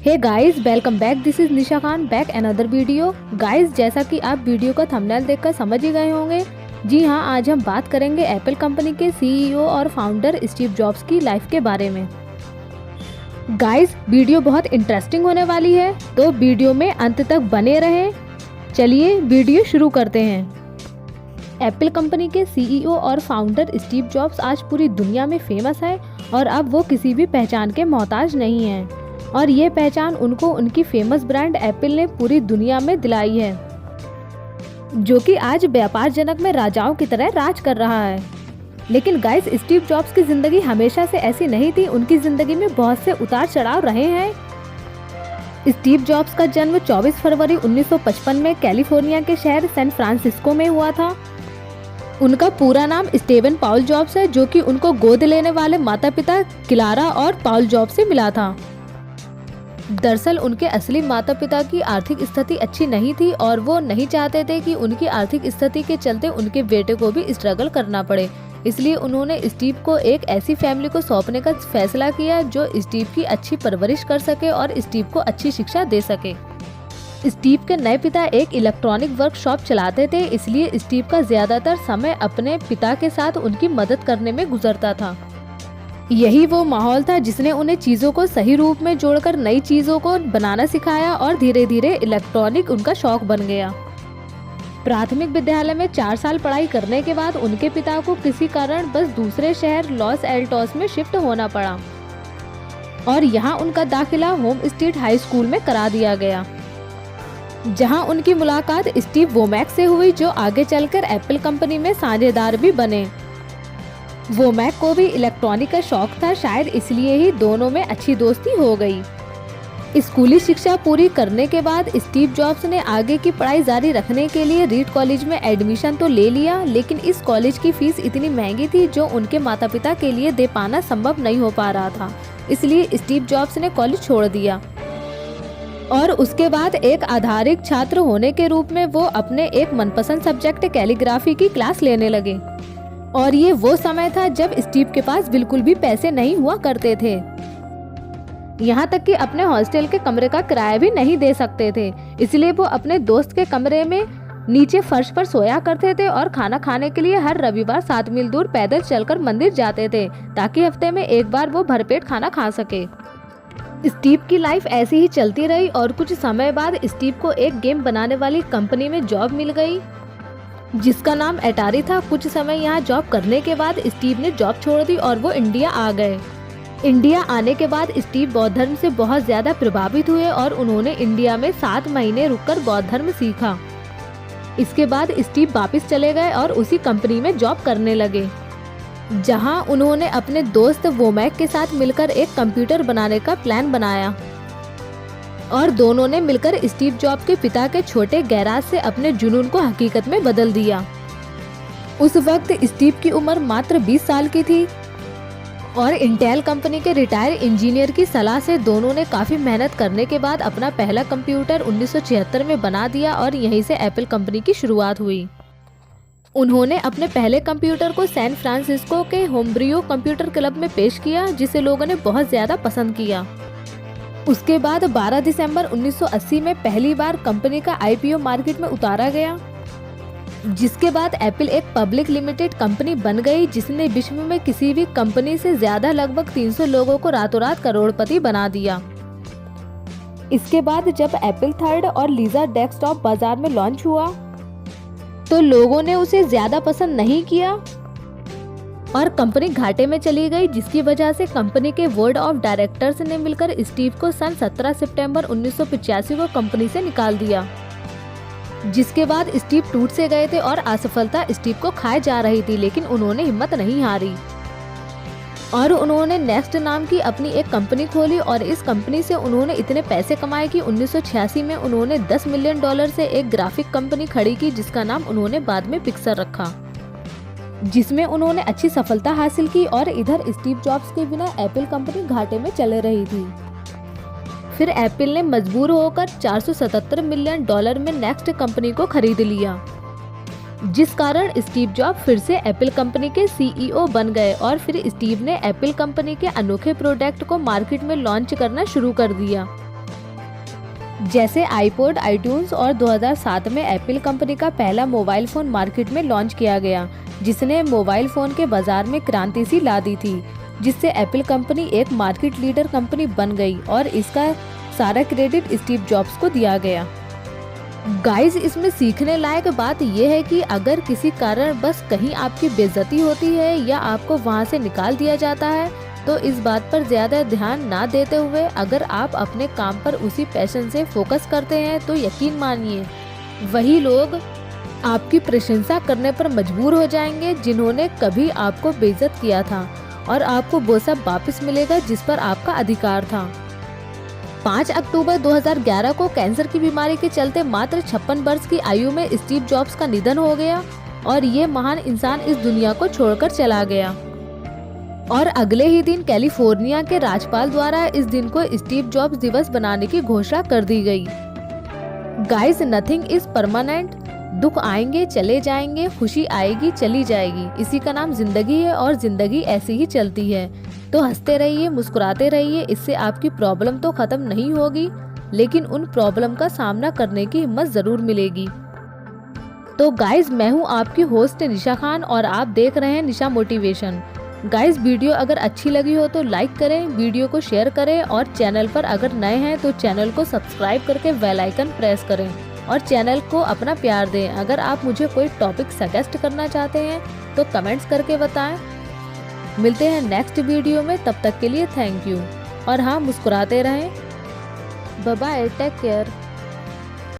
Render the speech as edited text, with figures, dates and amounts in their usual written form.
Hey guys, welcome back. This is Nisha Khan back another video. Guys, जैसा कि आप video का थंबनेल देखकर समझ ही गए होंगे, जी हाँ, आज हम बात करेंगे एप्पल कंपनी के सीईओ और फाउंडर स्टीव जॉब्स की लाइफ के बारे में। गाइस, वीडियो बहुत इंटरेस्टिंग होने वाली है, तो वीडियो में अंत तक बने रहें। चलिए वीडियो शुरू करते हैं। एप्पल कंपनी के सीईओ और फाउंडर स्टीव जॉब्स आज पूरी दुनिया में फेमस है और अब वो किसी भी पहचान के मोहताज नहीं हैं, और ये पहचान उनको उनकी फेमस ब्रांड एप्पल ने पूरी दुनिया में दिलाई है, जो कि आज व्यापार जनक में राजाओं की तरह राज कर रहा है। लेकिन गाइस, स्टीव जॉब्स की जिंदगी हमेशा से ऐसी नहीं थी। उनकी जिंदगी में बहुत से उतार चढ़ाव रहे हैं। स्टीव जॉब्स का जन्म 24 फरवरी 1955 में कैलिफोर्निया के शहर सैन फ्रांसिस्को में हुआ था। उनका पूरा नाम स्टीवन पॉल जॉब्स है, जो कि उनको गोद लेने वाले माता पिता क्लारा और पॉल जॉब्स से मिला था। दरअसल उनके असली माता पिता की आर्थिक स्थिति अच्छी नहीं थी और वो नहीं चाहते थे कि उनकी आर्थिक स्थिति के चलते उनके बेटे को भी स्ट्रगल करना पड़े। इसलिए उन्होंने स्टीव को एक ऐसी फैमिली को सौंपने का फैसला किया जो स्टीव की अच्छी परवरिश कर सके और स्टीव को अच्छी शिक्षा दे सके। स्टीव के नए पिता एक इलेक्ट्रॉनिक वर्कशॉप चलाते थे, इसलिए स्टीव का ज्यादातर समय अपने पिता के साथ उनकी मदद करने में गुजरता था। यही वो माहौल था जिसने उन्हें चीज़ों को सही रूप में जोड़कर नई चीज़ों को बनाना सिखाया और धीरे धीरे इलेक्ट्रॉनिक उनका शौक बन गया। प्राथमिक विद्यालय में 4 साल पढ़ाई करने के बाद उनके पिता को किसी कारण बस दूसरे शहर लॉस एल्टोस में शिफ्ट होना पड़ा और यहाँ उनका दाखिला होम स्ट्रीट हाई स्कूल में करा दिया गया, जहाँ उनकी मुलाकात स्टीव वोमैक से हुई, जो आगे चलकर एप्पल कंपनी में साझेदार भी बने। वोमैक को भी इलेक्ट्रॉनिक का शौक था, शायद इसलिए ही दोनों में अच्छी दोस्ती हो गई। स्कूली शिक्षा पूरी करने के बाद स्टीव जॉब्स ने आगे की पढ़ाई जारी रखने के लिए रीड कॉलेज में एडमिशन तो ले लिया, लेकिन इस कॉलेज की फीस इतनी महंगी थी जो उनके माता पिता के लिए दे पाना संभव नहीं हो पा रहा था। इसलिए स्टीव जॉब्स ने कॉलेज छोड़ दिया और उसके बाद एक आधारिक छात्र होने के रूप में वो अपने एक मनपसंद सब्जेक्ट कैलीग्राफी की क्लास लेने लगे। और ये वो समय था जब स्टीव के पास बिल्कुल भी पैसे नहीं हुआ करते थे, यहाँ तक कि अपने हॉस्टल के कमरे का किराया भी नहीं दे सकते थे। इसलिए वो अपने दोस्त के कमरे में नीचे फर्श पर सोया करते थे और खाना खाने के लिए हर रविवार 7 मील दूर पैदल चलकर मंदिर जाते थे, ताकि हफ्ते में एक बार वो भरपेट खाना खा सके। स्टीव की लाइफ ऐसी ही चलती रही और कुछ समय बाद स्टीव को एक गेम बनाने वाली कंपनी में जॉब मिल गई, जिसका नाम एटारी था। कुछ समय यहाँ जॉब करने के बाद स्टीव ने जॉब छोड़ दी और वो इंडिया आ गए। इंडिया आने के बाद स्टीव बौद्ध धर्म से बहुत ज़्यादा प्रभावित हुए और उन्होंने इंडिया में 7 महीने रुककर बौद्ध धर्म सीखा। इसके बाद स्टीव वापस चले गए और उसी कंपनी में जॉब करने लगे, जहाँ उन्होंने अपने दोस्त वोमैक के साथ मिलकर एक कंप्यूटर बनाने का प्लान बनाया और दोनों ने मिलकर स्टीव जॉब के पिता के छोटे गैराज से अपने जुनून को हकीकत में बदल दिया। उस वक्त स्टीव की उम्र मात्र 20 साल की थी और इंटेल कंपनी के रिटायर इंजीनियर की सलाह से दोनों ने काफ़ी मेहनत करने के बाद अपना पहला कंप्यूटर 1976 में बना दिया और यहीं से एप्पल कंपनी की शुरुआत हुई। उन्होंने अपने पहले कंप्यूटर को सैन फ्रांसिस्को के होमब्रियो कंप्यूटर क्लब में पेश किया, जिसे लोगों ने बहुत ज़्यादा पसंद किया। उसके बाद 12 दिसंबर 1980 में पहली बार कंपनी का आईपीओ मार्केट में उतारा गया, जिसके बाद एप्पल एक पब्लिक लिमिटेड कंपनी बन गई, जिसने विश्व में किसी भी कंपनी से ज्यादा लगभग 300 लोगों को रातों रात करोड़पति बना दिया। इसके बाद जब एप्पल थर्ड और लीजा डेस्कटॉप बाजार में लॉन्च हुआ तो लोगों ने उसे ज्यादा पसंद नहीं किया और कंपनी घाटे में चली गई, जिसकी वजह से कंपनी के बोर्ड ऑफ डायरेक्टर्स ने मिलकर स्टीव को सन 17 सितंबर 1985 को कंपनी से निकाल दिया, जिसके बाद स्टीव टूट से गए थे और असफलता स्टीव को खाए जा रही थी। लेकिन उन्होंने हिम्मत नहीं हारी और उन्होंने नेक्स्ट नाम की अपनी एक कंपनी खोली और इस कंपनी से उन्होंने इतने पैसे कमाए कि 1986 में उन्होंने $10 मिलियन से एक ग्राफिक कंपनी खड़ी की, जिसका नाम उन्होंने बाद में पिक्सर रखा, जिसमें उन्होंने अच्छी सफलता हासिल की। और इधर स्टीव जॉब्स के बिना एप्पल कंपनी घाटे में चल रही थी। फिर एप्पल ने मजबूर होकर $477 मिलियन में नेक्स्ट कंपनी को खरीद लिया, जिस कारण स्टीव जॉब फिर से एप्पल कंपनी के सीईओ बन गए और फिर स्टीव ने एप्पल कंपनी के अनोखे प्रोडक्ट को मार्केट में लॉन्च करना शुरू कर दिया। जैसे आईपॉड, आईट्यून्स और 2007 में एप्पल कंपनी का पहला मोबाइल फ़ोन मार्केट में लॉन्च किया गया, जिसने मोबाइल फ़ोन के बाज़ार में क्रांति सी ला दी थी, जिससे एप्पल कंपनी एक मार्केट लीडर कंपनी बन गई और इसका सारा क्रेडिट स्टीव जॉब्स को दिया गया। गाइस, इसमें सीखने लायक बात यह है कि अगर किसी कारण बस कहीं आपकी बेइज्जती होती है या आपको वहां से निकाल दिया जाता है, तो इस बात पर ज़्यादा ध्यान ना देते हुए अगर आप अपने काम पर उसी पैशन से फोकस करते हैं तो यकीन मानिए वही लोग आपकी प्रशंसा करने पर मजबूर हो जाएंगे जिन्होंने कभी आपको बेइज्जत किया था, और आपको वो सब वापस मिलेगा जिस पर आपका अधिकार था। 5 अक्टूबर 2011 को कैंसर की बीमारी के चलते मात्र 56 वर्ष की आयु में स्टीव जॉब्स का निधन हो गया और ये महान इंसान इस दुनिया को छोड़कर चला गया। और अगले ही दिन कैलिफोर्निया के राज्यपाल द्वारा इस दिन को स्टीव जॉब्स दिवस बनाने की घोषणा कर दी गई। Guys, nothing is permanent. दुख आएंगे चले जाएंगे, खुशी आएगी चली जाएगी, इसी का नाम जिंदगी है और जिंदगी ऐसी ही चलती है। तो हंसते रहिए, मुस्कुराते रहिए, इससे आपकी प्रॉब्लम तो खत्म नहीं होगी, लेकिन उन प्रॉब्लम का सामना करने की हिम्मत जरूर मिलेगी। तो गाइस, मैं हूँ आपकी होस्ट निशा खान और आप देख रहे हैं निशा मोटिवेशन। गाइस, वीडियो अगर अच्छी लगी हो तो लाइक करें, वीडियो को शेयर करें और चैनल पर अगर नए हैं तो चैनल को सब्सक्राइब करके बेल आइकन प्रेस करें और चैनल को अपना प्यार दें। अगर आप मुझे कोई टॉपिक सजेस्ट करना चाहते हैं तो कमेंट्स करके बताएं। मिलते हैं नेक्स्ट वीडियो में, तब तक के लिए थैंक यू और हाँ, मुस्कुराते रहें। Bye bye, take care.